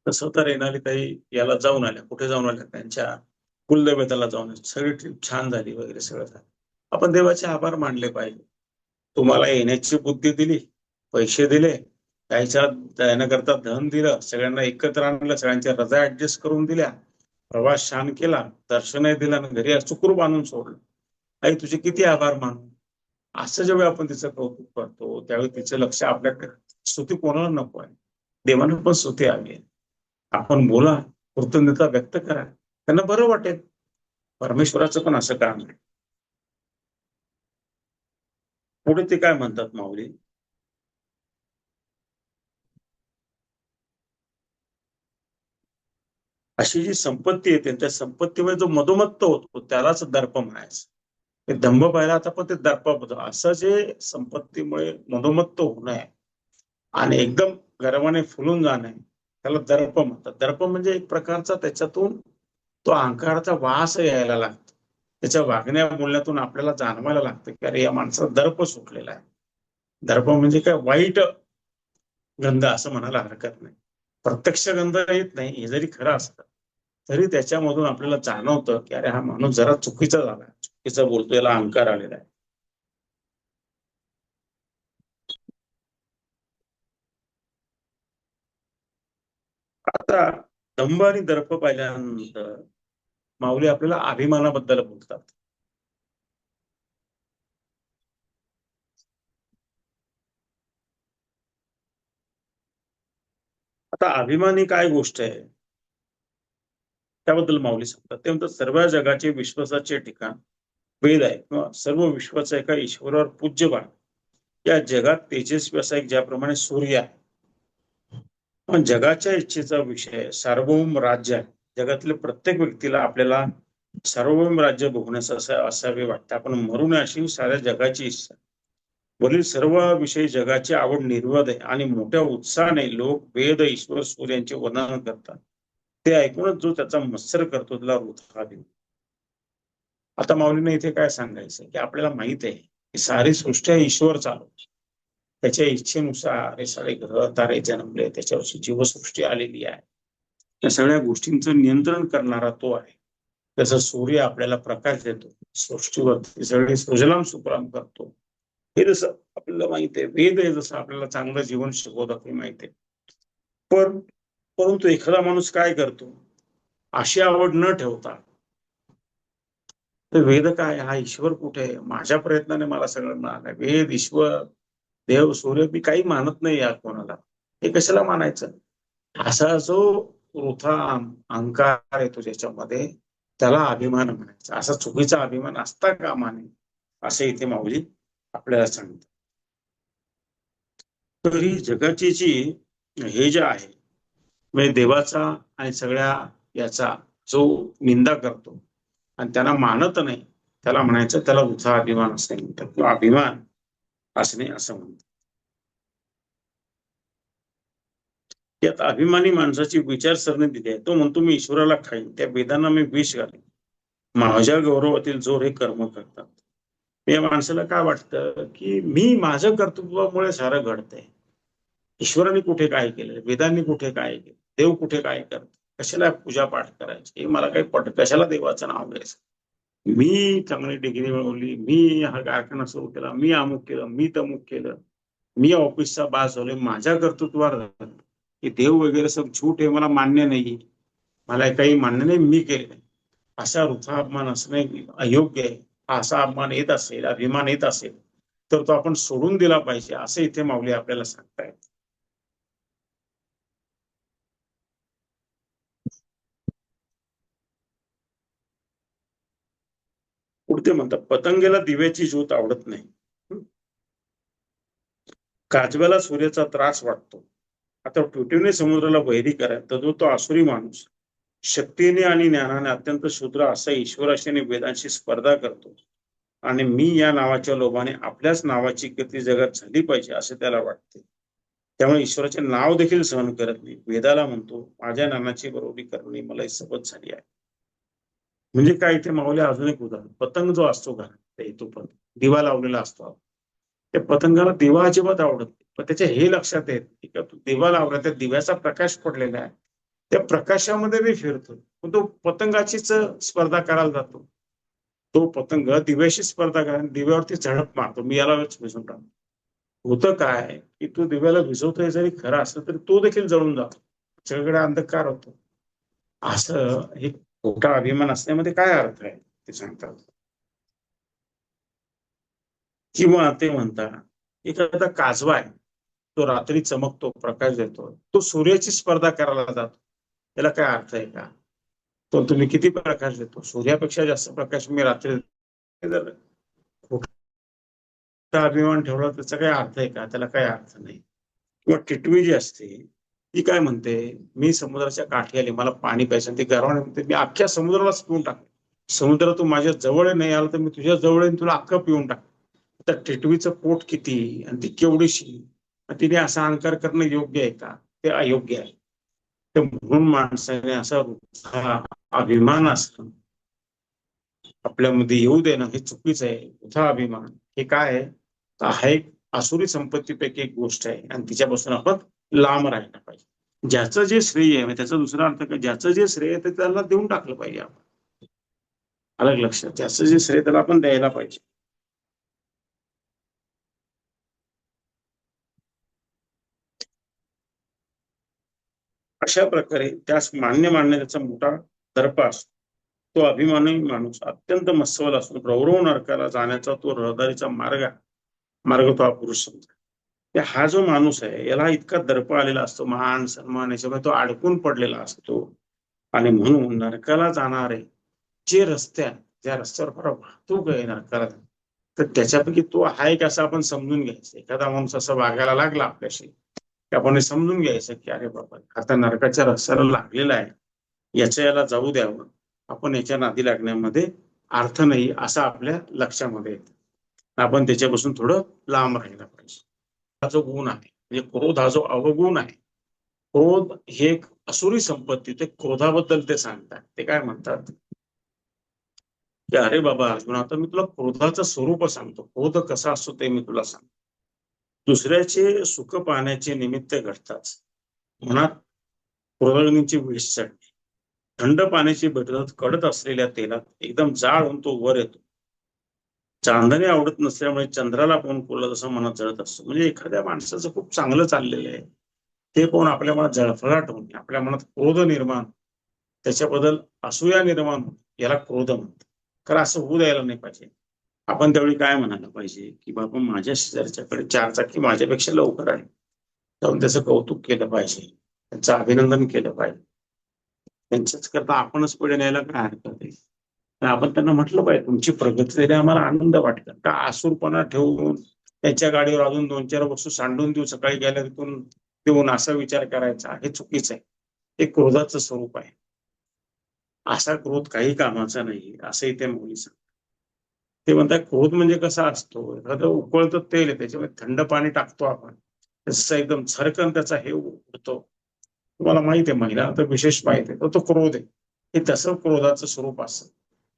तसं तर येणारी ताई याला जाऊन आल्या, कुठे जाऊन आल्या, त्यांच्या कुलदैवताला जाऊन आल्या. सगळी ट्रिप छान झाली वगैरे सगळं झालं. आपण देवाचे आभार मानले पाहिजे. तुम्हाला येण्याची बुद्धी दिली, पैसे दिले, यायच्या येण्याकरता धन दिलं, सगळ्यांना एकत्र आणलं, सगळ्यांच्या रजा ऍडजस्ट करून दिल्या, प्रवास छान केला, दर्शनही दिलं आणि घरी सुखरूप आणून सोडलं. आई तुझे किती आभार मानू. असं जेव्हा आपण तिचं कौतुक करतो त्यावेळी तिचं लक्ष आपल्याकडे. स्तुती कोणाला नको आहे, देवानं पण स्तुती हवी आहे. आपण बोला, कृतज्ञता व्यक्त करा, त्यांना बरं वाटेल. परमेश्वराचं पण असं काम आहे. पुढे ते काय म्हणतात माऊली, अशी जी संपत्ती येते त्या संपत्तीमध्ये जो मधोमत्त होतो त्यालाच दर्प म्हणायचं. ते दंभ पाहिला आता पण ते दर्पाबद्दल असं जे संपत्तीमुळे मधोमत्त होणं आहे आणि एकदम गर्वाने फुलून जाणं आहे त्याला दर्प म्हणतात. दर्प म्हणजे एक प्रकारचा त्याच्यातून तो अहंकाराचा वास यायला लागतो. त्याच्या वागण्या बोलण्यातून आपल्याला जाणवायला लागतं की अरे या माणसाला दर्प सुटलेला आहे. दर्प म्हणजे काय वाईट गंध असं म्हणायला हरकत नाही. प्रत्यक्ष गंध येत नाही हे जरी खरं असतं तरी त्याच्यामधून आपल्याला जाणवतं की अरे हा माणूस जरा चुकीचा झाला, चुकीचा बोलतो, याला अहंकार आलेला आहे. आता दंभ आणि दर्प पाहिल्यानंतर माऊली आपल्याला अभिमानाबद्दल बोलतात. आता अभिमान ही काय गोष्ट आहे त्याबद्दल माऊली सांगतात. ते म्हणतात सर्व जगाचे विश्वासाचे ठिकाण वेद आहे किंवा सर्व विश्वाचा एका ईश्वरावर पूज्य बा. या जगात तेजस्वी असा एक ज्याप्रमाणे सूर्य आहे, पण जगाच्या इच्छेचा विषय सार्वभौम राज्य आहे. जगातल्या प्रत्येक व्यक्तीला आपल्याला सार्वभौम राज्य भोगण्याचं असावे वाटतं. आपण मरू नये अशी साऱ्या जगाची इच्छा. वरील सर्व विषयी जगाची आवड निर्वद आहे आणि मोठ्या उत्साहाने लोक वेद ईश्वर सूर्यांचे वर्णन करतात. ते ऐकूनच जो त्याचा मत्सर करतो त्याला वृथा देऊ. आता माऊलीने इथे काय सांगायचं की आपल्याला माहित आहे की सारी सृष्टी ईश्वर चालवतो. त्याच्या इच्छेनुसार हे सगळे ग्रह तारे जन्मले, त्याच्यावरची जीवसृष्टी आलेली आहे. त्या सगळ्या गोष्टींचं नियंत्रण करणारा तो आहे. जसं सूर्य आपल्याला प्रकाश देतो, सृष्टीवरती सगळे सुजलाम सुफलाम करतो, हे जसं आपल्याला माहित आहे. वेद हे जसं आपल्याला चांगलं जीवन शिकवतात हे माहित आहे. पण परंतु एखादा माणूस काय करतो, अशी आवड न ठेवता तर वेद काय, हा ईश्वर कुठे आहे, माझ्या प्रयत्नाने मला सगळं मिळालंय, वेद ईश्वर देव सूर्य मी काही मानत नाही या कोणाला, हे कशाला मानायचं. असा जो वृथा अहंकार येतो ज्याच्यामध्ये त्याला अभिमान म्हणायचा. असा चुकीचा अभिमान असता कामा नये असे इथे माऊली आपल्याला सांगतात. तर ही जगाची जी हे जे आहे म्हणजे देवाचा आणि सगळ्या याचा जो निंदा करतो आणि त्यांना मानत नाही त्याला म्हणायचं, त्याला वृथा अभिमान असणे म्हणतात किंवा अभिमान असणे असं म्हणतात. यात अभिमानी माणसाची विचारसरणी दिली आहे. तो म्हणतो मी ईश्वराला खाईन, त्या वेदांना मी विष घालेन, माझ्या गौरवातील जोर हे कर्म करतात. या माणसाला काय वाटतं की मी माझ्या कर्तृत्वामुळे सारं घडतंय. ईश्वराने कुठे काय केलं, वेदांनी कुठे काय केलं, देव कुठे काय करत, कशाला पूजा पाठ करायची, हे मला काही कशाला देवाचं नाव घ्यायचं. मी चांगली डिग्री मिळवली, मी हा कारखाना सुरू केला, मी अमुक केलं, मी तमुक केलं, मी ऑफिसचा बास झालोय, माझ्या कर्तृत्वावर झालं. की देव वगैरे सब झूट हे मला मान्य नाही, मला काही मान्य नाही, मी केलं. अशा वृथा अपमान असणे अयोग्य आहे. असा अपमान येत असेल, अभिमान येत असेल, तर तो आपण सोडून दिला पाहिजे, असं इथे माऊली आपल्याला सांगतायत. पुढते म्हणतात, पतंगेला दिव्याची ज्योत आवडत नाही, काजव्याला सूर्याचा त्रास वाटतो. आता टिटवीने समुद्राला वैरी करा, तर तो आसुरी माणूस शक्तीने आणि ज्ञानाने अत्यंत शूद्र असा ईश्वराशी आणि वेदांशी स्पर्धा करतो, आणि मी या नावाच्या लोभाने आपल्याच नावाची कीर्ती जगात झाली पाहिजे असे त्याला वाटते. त्यामुळे ईश्वराचे नाव देखील सहन करत नाही. वेदाला म्हणतो, माझ्या नानाची बरोबरी करणे मला सबत झाली आहे. म्हणजे काय, इथे माऊली अजून एक उदाहरण, पतंग जो असतो घरात, तो पण दिवा लावलेला असतो, त्या पतंगाला दिवा अजिबात आवडत नाही. पण त्याच्या हे लक्षात येत की तो दिवा लावला, त्या दिव्याचा प्रकाश पडलेला आहे, त्या प्रकाशामध्ये मी फिरतो, पण तो पतंगाचीच स्पर्धा करायला जातो. तो पतंग दिव्याशी स्पर्धा करायला दिव्यावरती झडप मारतो, मी याला विझून टाकतो. होतं काय की तो दिव्याला विझवतोय जरी खरं असलं तरी तो देखील जळून जातो, सगळीकडे अंधकार होतो. असं हे खोटा अभिमान असण्यामध्ये काय अर्थ आहे ते सांगतात. किंवा ते म्हणतात, एखादा काजवा आहे, तो रात्री चमकतो, प्रकाश देतो, तो सूर्याची स्पर्धा करायला जातो, त्याला काय अर्थ आहे का? तो तुम्ही किती प्रकाश देतो, सूर्यापेक्षा जास्त प्रकाश मी रात्री, जर खोटा अभिमान ठेवला त्याचा काय अर्थ आहे का? त्याला काय अर्थ नाही. किंवा टिटवी जी असते, ती काय म्हणते, मी समुद्राच्या काठी आली, मला पाणी प्यायचं, ते गर्वाने म्हणते, मी अख्ख्या समुद्रालाच पिऊन टाक. समुद्र तू माझ्या जवळ नाही आला तर मी तुझ्या जवळ तुला अख्खं पिऊन टाक. तर टिटवीचं पोट किती आणि ती केवढीशी, तिने असा अहंकार करणं योग्य आहे का? ते अयोग्य आहे. तर म्हणून माणसाने असा अभिमान असणं आपल्यामध्ये येऊ देणं हे चुकीचं आहे. उथा अभिमान हे काय आहे, हा एक आसुरी संपत्तीपैकी एक गोष्ट आहे, आणि तिच्यापासून आपण लांब राहायला पाहिजे. ज्याचं जे श्रेय आहे, त्याचा दुसरा अर्थ काय, ज्याचं जे श्रेय आहे ते त्याला देऊन टाकलं पाहिजे आपण. अलग लक्षात, ज्याचं जे श्रेय त्याला आपण द्यायला पाहिजे. अशा प्रकारे त्यास मान्य त्याचा मोठा दर्प असतो. तो अभिमानी माणूस अत्यंत मस्वल असतो, रौरव नरकाला जाण्याचा तो रहदारीचा मार्ग तो हा पुरुष समजा. हा जो माणूस आहे याला इतका दर्प आलेला असतो, मान सन्मान याच्यामुळे तो अडकून पडलेला असतो. आणि म्हणून नरकाला जाणारे जे रस्ते आहेत, त्या रस्त्यावर फार वाहतूक आहे नरकाला, तर त्याच्यापैकी तो आहे का असं आपण समजून घ्यायचं. एखादा माणूस असं वागायला लागला आपल्याशी, आपण समजून घ्यायचं की अरे बाबा, आता नरकाच्या रस्त्याला लागलेला आहे, याला जाऊ द्यावं, आपण याच्या नादी लागण्यामध्ये अर्थ नाही असं आपल्या लक्षामध्ये येतं. आपण त्याच्यापासून थोडं लांब राहायला पाहिजे. हा जो गुण आहे, म्हणजे क्रोध हा जो अवगुण आहे, क्रोध हे एक असुरी संपत्ती, ते क्रोधाबद्दल ते सांगतात. ते काय म्हणतात की अरे बाबा अर्जुन, आता मी तुला क्रोधाचं स्वरूप सांगतो, क्रोध कसा असतो ते मी तुला सांगतो. दुसऱ्याचे सुख पाहण्याचे निमित्त घडतात, मनात क्रोधाग्नीची विष चढणे, थंड पाण्याची बदलत कडत असलेल्या तेलात एकदम जाळ होऊन तो वर येतो. चांदणे आवडत नसल्यामुळे चंद्राला पाहून कोरला जसं मनात जळत असतो. म्हणजे एखाद्या माणसाचं खूप चांगलं चाललेलं आहे, ते पाहून आपल्या मनात जळफळाट होणे, आपल्या मनात क्रोध निर्माण, त्याच्याबद्दल असूया निर्माण, याला क्रोध म्हणतात. कारण असं होऊ द्यायला नाही पाहिजे. आपण त्यावेळी काय म्हणायला पाहिजे की बाबा, माझ्या शेजारच्याकडे 4 चाकी माझ्यापेक्षा लवकर आहे, जाऊन त्याचं कौतुक केलं पाहिजे, त्यांचं अभिनंदन केलं पाहिजे. त्यांच्याच करता आपणच पुढे न्यायला काय हरकत आहे. आपण त्यांना म्हटलं पाहिजे, तुमची प्रगती झाली आम्हाला आनंद वाटतो. का आसूरपणा ठेवून त्यांच्या गाडीवर अजून 2-4 वस्तू सांडून देऊ, सकाळी गेल्या तिथून देऊन असा विचार करायचा, हे चुकीचं आहे. हे क्रोधाचं स्वरूप आहे. असा क्रोध काही कामाचा नाही असं इथे माऊली सांगतात. ते म्हणतात क्रोध म्हणजे कसा असतो, एखादं उकळतं तेल आहे, त्याच्यामध्ये थंड पाणी टाकतो आपण, तसं एकदम झरकन त्याचा हे उडतो. तुम्हाला माहिती आहे, महिला तर विशेष माहिती आहे, तो क्रोध आहे. हे तसं क्रोधाचं स्वरूप असतं.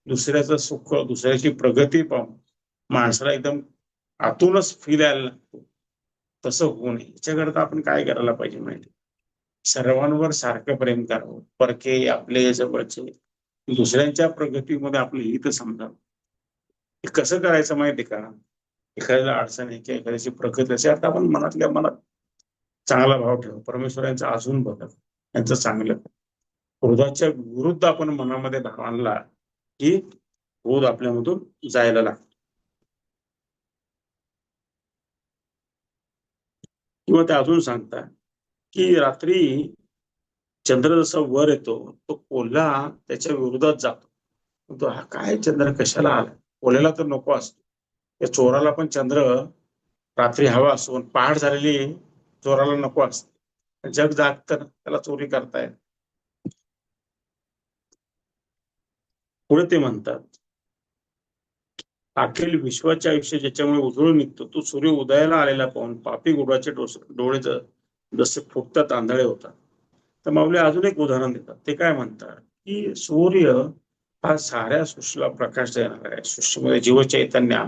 दुसऱ्याचं सुख, दुसऱ्याची प्रगती पाहून माणसाला एकदम आतूनच फील यायला लागतो, तसं होऊ नये. याच्याकरता आपण काय करायला पाहिजे माहिती, सर्वांवर सारखं प्रेम करावं, परके आपले जवळचे, दुसऱ्यांच्या प्रगतीमध्ये आपलं हित समजावं. हे कसं करायचं माहिती का, एखाद्याला अडचण आहे किंवा एखाद्याची प्रगती असेल, आता आपण मनातल्या मनात चांगला भाव ठेवा, परमेश्वरांचं अजून बघा, यांचं चांगलं. क्रोधाच्या विरुद्ध आपण मनामध्ये भाव आणला की क्रोध आपल्यामधून जायला लागतो. किंवा ते अजून सांगतात की रात्री चंद्र जसा वर येतो तो कोल्हा त्याच्या विरोधात जातो. तो हा काय चंद्र कशाला आला, कोल्ह्याला तर नको असतो. त्या चोराला पण चंद्र रात्री हवा असतो, पहाट झालेली चोराला नको असते. जग जागतं त्याला चोरी करतायत. पुढे ते म्हणतात अखिल विश्वाचे आयुष्य ज्याच्यामुळे उजळून निघतो तो सूर्य उदयाला आलेला पाहून पापी गुराचे डोळे जसे फुटतात आंधळे होतात. तर माऊली अजून एक उदाहरण देतात. ते काय म्हणतात की सूर्य हा साऱ्या सृष्टीला प्रकाश देणार आहे. सृष्टीमध्ये जीवचैतन्य,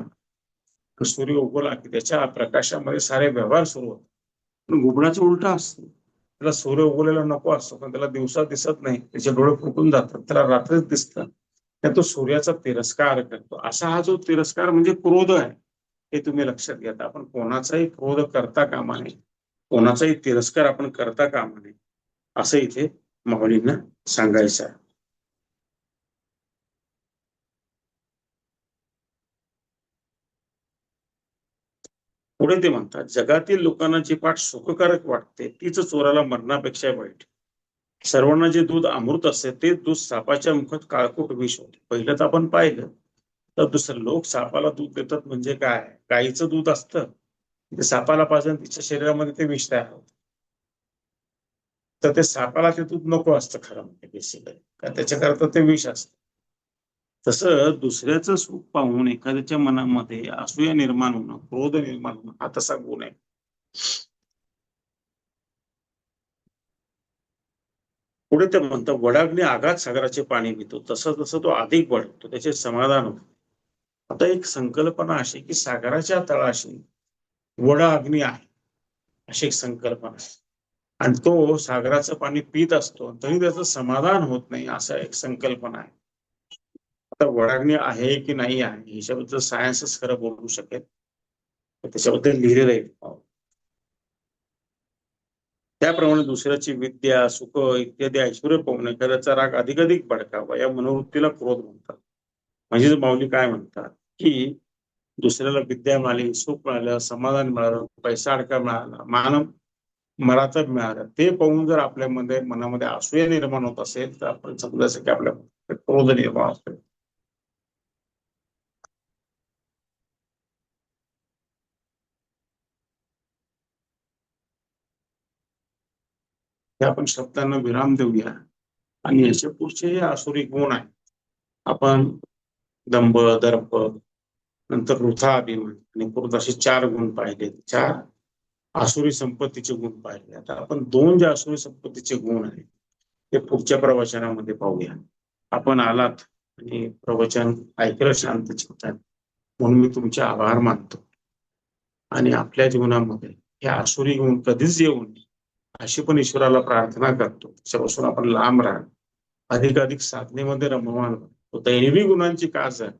सूर्य उगवला की त्याच्या प्रकाशामध्ये सारे व्यवहार सुरू होतात. पण घुबडाचं उलट असतं, त्याला सूर्य उगवलेला नको असतो, पण त्याला दिवसा दिसत नाही, त्याचे डोळे फुटून जातात, त्याला रात्रीच दिसतं. त्या तो सूर्याचा तिरस्कार करतो. असा हा जो तिरस्कार म्हणजे क्रोध आहे, हे तुम्ही लक्षात घ्या. आपण कोणाचाही क्रोध करता कामा नये, कोणाचाही तिरस्कार आपण करता कामा नये, असं इथे माऊलींना सांगायचं आहे. पुढे ते म्हणतात जगातील लोकांना जी पाठ सुखकारक वाटते तीच चोराला मरणापेक्षा वाईट. सर्वांना जे दूध अमृत असते ते दूध सापाच्या मुखात काळकोट विष होते. पहिलं तर आपण पाहिलं तर दुसरं, लोक सापाला दूध देतात म्हणजे काय, गाईचं दूध असतं ते सापाला पाजून तिच्या शरीरामध्ये ते विष तयार होतं. तर ते सापाला ते दूध नको असतं खरं म्हणजे बेसिकली, कारण त्याच्याकरता ते विष असतं. तसं दुसऱ्याचं सुख पाहून एखाद्याच्या मनामध्ये असूया निर्माण होणं, क्रोध निर्माण होणं हा तसा गुण आहे. पुढे ते म्हणतात वडाग्नी आघात सागराचे पाणी पितो तसं तसं तो अधिक वाढतो, त्याचे समाधान होतं. आता एक संकल्पना अशी की सागराच्या तळाशी वडा अग्नी आहे, अशी एक संकल्पना आहे. आणि तो सागराचं पाणी पित असतो तरी त्याचं समाधान होत नाही, असा एक संकल्पना आहे. आता वडाग्नी आहे की नाही आहे याच्याबद्दल सायन्सच खरं बोलू शकेल, त्याच्याबद्दल लिहिलेलं आहे. त्याप्रमाणे दुसऱ्याची विद्या सुख इत्यादी ऐश्वर्य पाहून एखाद्याचा राग अधिकाधिक भडकावा या मनोवृत्तीला क्रोध म्हणतात. म्हणजे माऊली काय म्हणतात की दुसऱ्याला विद्या मिळाली, सुख मिळालं, समाधान मिळालं, पैसा अडका मिळाला, मान मरातब मिळालं, ते पाहून जर आपल्यामध्ये मनामध्ये असूया निर्माण होत असेल तर आपण समजायचं की आपल्या क्रोध निर्माण असेल. हे आपण शब्दांना विराम देऊया आणि याचे पुढचे हे आसुरी गुण आहे. आपण दंभ, दर्प, नंतर वृथा अभिमान आणि पुढे असे 4 गुण पाहिले, 4 आसुरी संपत्तीचे गुण पाहिले. आता आपण 2 जे आसुरी संपत्तीचे गुण आहेत ते पुढच्या प्रवचनामध्ये पाहूया. आपण आलात आणि प्रवचन ऐकलं शांत चित्ताने म्हणून मी तुमचे आभार मानतो. आणि आपल्या जीवनामध्ये हे आसुरी गुण कधीच येऊ नये अशी पण ईश्वराला प्रार्थना करतो. त्याच्यापासून आपण लांब राहा, अधिकाधिक साधनेमध्ये रममाण तो दैवी गुणांची कास आहे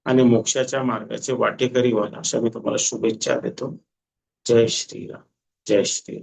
आणि मोक्षाच्या मार्गाचे वाटेकरी व्हाल अशा मी तुम्हाला शुभेच्छा देतो. जय श्रीराम, जय श्री